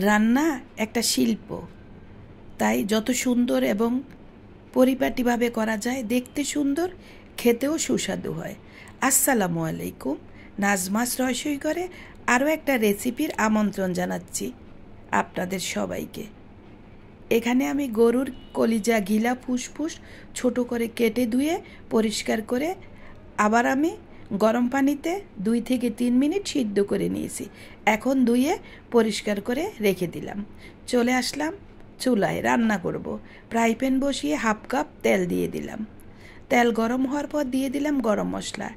রান্না একটা শিল্প, তাই যত সুন্দর এবং পরিপাটিভাবে করা যায়, দেখতে সুন্দর, খেতেও সুস্বাদু হয়। আসসালামু আলাইকুম। নাজমাস রসই করে আরও একটা রেসিপির আমন্ত্রণ জানাচ্ছি আপনাদের সবাইকে। এখানে আমি গরুর কলিজা, গিলা, ফুসফুস ছোট করে কেটে ধুয়ে পরিষ্কার করে আবার আমি গরম পানিতে 2 থেকে 3 মিনিট সিদ্ধ করে নিয়েছি। এখন ধুয়ে পরিষ্কার করে রেখে দিলাম। চলে আসলাম চুলায়, রান্না করব। ফ্রাই প্যান বসিয়ে 1/2 কাপ তেল দিয়ে দিলাম। তেল গরম হওয়ার পর দিয়ে দিলাম গরম মশলা,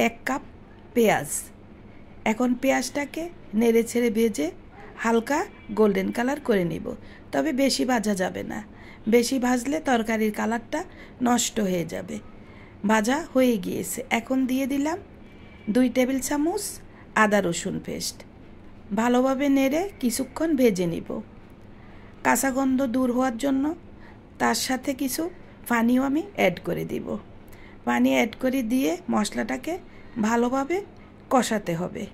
1 কাপ পেঁয়াজ। এখন পেঁয়াজটাকে নেড়ে ছেড়ে ভেজে হালকা গোল্ডেন কালার করে নিব, তবে বেশি ভাজা যাবে না। বেশি ভাজলে তরকারির কালারটা নষ্ট হয়ে যাবে। ভাজা হয়ে গিয়েছে। এখন দিয়ে দিলাম 2 টেবিল চামচ আদা রসুন পেস্ট। ভালোভাবে নেড়ে কিছুক্ষণ ভেজে নিব। কাঁচা গন্ধ দূর হওয়ার জন্য তার সাথে কিছু পানিও আমি অ্যাড করে দিব। পানি অ্যাড করে দিয়ে মশলাটাকে ভালোভাবে কষাতে হবে।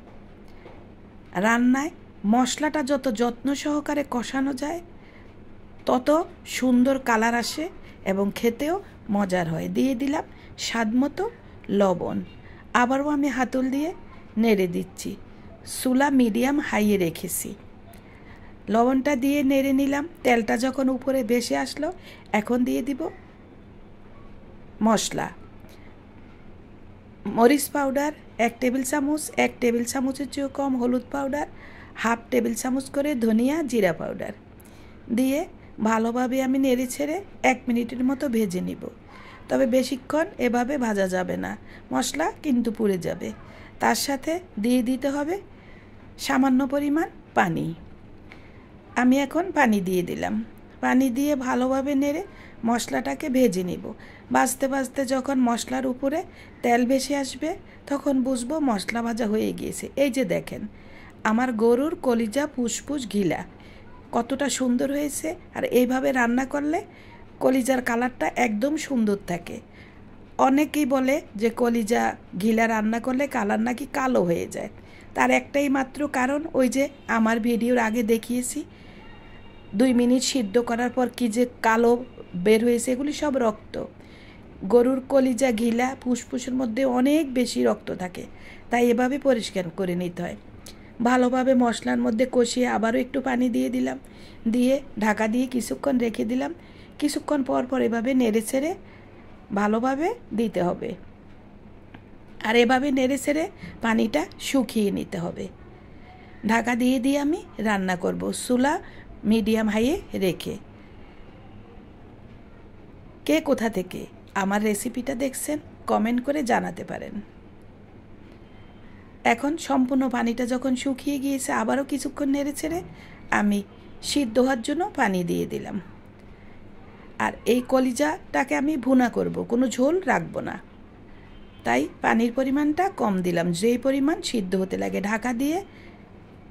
রান্নায় মশলাটা যত যত্ন সহকারে কষানো যায়, তত সুন্দর কালার আসে এবং খেতেও মজার হয়। দিয়ে দিলাম স্বাদমতো লবণ। আবারও আমি হাতল দিয়ে নেড়ে দিচ্ছি। চুলা মিডিয়াম হাইয়ে রেখেছি। লবণটা দিয়ে নেড়ে নিলাম। তেলটা যখন উপরে ভেসে আসলো, এখন দিয়ে দিব মশলা। মরিচ পাউডার 1 টেবিল চামচ, 1 টেবিল চামচের চেয়েও কম হলুদ পাউডার, 1/2 টেবিল চামচ করে ধনিয়া জিরা পাউডার দিয়ে ভালোভাবে আমি নেড়ে ছেড়ে 1 মিনিটের মতো ভেজে নিব। তবে বেশিক্ষণ এভাবে ভাজা যাবে না, মশলা কিন্তু পুড়ে যাবে। তার সাথে দিয়ে দিতে হবে সামান্য পরিমাণ পানি। আমি এখন পানি দিয়ে দিলাম। পানি দিয়ে ভালোভাবে নেড়ে মশলাটাকে ভেজে নিব। ভাজতে ভাজতে যখন মশলার উপরে তেল ভেসে আসবে, তখন বুঝবো মশলা ভাজা হয়ে গিয়েছে। এই যে দেখেন, আমার গরুর কলিজা, ফুসফুস, ঘিলা কতটা সুন্দর হয়েছে। আর এইভাবে রান্না করলে কলিজার কালারটা একদম সুন্দর থাকে। অনেকেই বলে যে কলিজা, ঘিলা রান্না করলে কালার নাকি কালো হয়ে যায়। তার একটাই মাত্র কারণ, ওই যে আমার ভিডিওর আগে দেখিয়েছি 2 মিনিট সিদ্ধ করার পর কি যে কালো বের হয়েছে, এগুলি সব রক্ত। গরুর কলিজা, ঘিলা, ফুসফুসের মধ্যে অনেক বেশি রক্ত থাকে, তাই এভাবে পরিষ্কার করে নিতে হয়। ভালোভাবে মশলার মধ্যে কষিয়ে আবারও একটু পানি দিয়ে দিলাম। দিয়ে ঢাকা দিয়ে কিছুক্ষণ রেখে দিলাম। কিছুক্ষণ পর পর এভাবে নেড়ে ছেড়ে ভালোভাবে দিতে হবে। আর এভাবে নেড়ে ছেড়ে পানিটা শুকিয়ে নিতে হবে। ঢাকা দিয়ে দিয়ে আমি রান্না করব, চুলা মিডিয়াম হাইয়ে রেখে। কে কোথা থেকে আমার রেসিপিটা দেখছেন কমেন্ট করে জানাতে পারেন। এখন সম্পূর্ণ পানিটা যখন শুকিয়ে গিয়েছে, আবারও কিছুক্ষণ নেড়ে ছেড়ে আমি সিদ্ধ হওয়ার জন্য পানি দিয়ে দিলাম। আর এই কলিজাটাকে আমি ভুনা করব, কোনো ঝোল রাখবো না, তাই পানির পরিমাণটা কম দিলাম, যেই পরিমাণ সিদ্ধ হতে লাগে। ঢাকা দিয়ে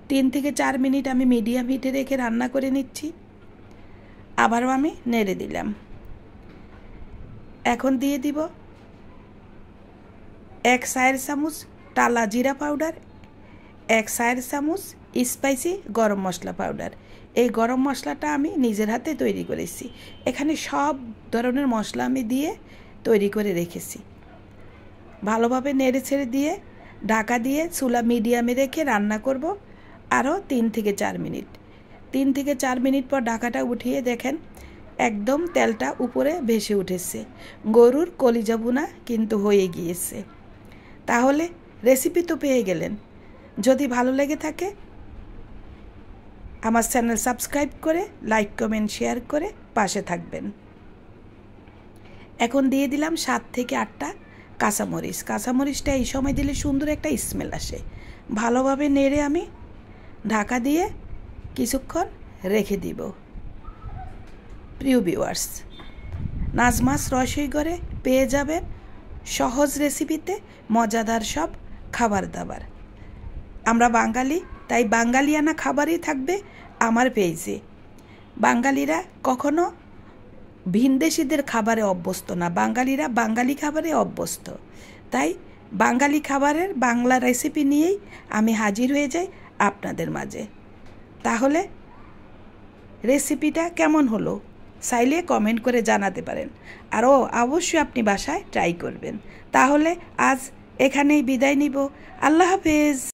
3 থেকে 4 মিনিট আমি মিডিয়াম হিটে রেখে রান্না করে নিচ্ছি। আবারও আমি নেড়ে দিলাম। এখন দিয়ে দিব 1 চায়ের চামচ টালা জিরা পাউডার, 1 চায়ের চামচ স্পাইসি গরম মশলা পাউডার। এই গরম মশলাটা আমি নিজের হাতে তৈরি করেছি। এখানে সব ধরনের মশলা আমি দিয়ে তৈরি করে রেখেছি। ভালোভাবে নেড়ে ছেড়ে দিয়ে ঢাকা দিয়ে চুলা মিডিয়ামে রেখে রান্না করব আরও 3 থেকে 4 মিনিট। 3 থেকে 4 মিনিট পর ঢাকাটা উঠিয়ে দেখেন একদম তেলটা উপরে ভেসে উঠেছে। গরুর কলিজা ভুনা কিন্তু হয়ে গিয়েছে। তাহলে রেসিপি তো পেয়ে গেলেন। যদি ভালো লেগে থাকে আমার চ্যানেল সাবস্ক্রাইব করে লাইক, কমেন্ট, শেয়ার করে পাশে থাকবেন। এখন দিয়ে দিলাম 7 থেকে 8টা কাঁচামরিচ। কাঁচামরিচটা এই সময় দিলে সুন্দর একটা স্মেল আসে। ভালোভাবে নেড়ে আমি ঢাকা দিয়ে কিছুক্ষণ রেখে দিব। প্রিয় ভিউয়ার্স, নাজমাস রসই করে পেয়ে যাবেন সহজ রেসিপিতে মজাদার সব খাবার দাবার। আমরা বাঙালি, তাই বাঙালিয়ানা খাবারই থাকবে আমার পেজে। বাঙালিরা কখনো ভিনদেশিদের খাবারে অভ্যস্ত না, বাঙালিরা বাঙালি খাবারে অভ্যস্ত। তাই বাঙালি খাবারের বাংলা রেসিপি নিয়েই আমি হাজির হয়ে যাই আপনাদের মাঝে। তাহলে রেসিপিটা কেমন হলো চাইলে কমেন্ট করে জানাতে পারেন। আরও অবশ্যই আপনি বাসায় ট্রাই করবেন। তাহলে আজ এখানেই বিদায় নিব। আল্লাহ হাফেজ।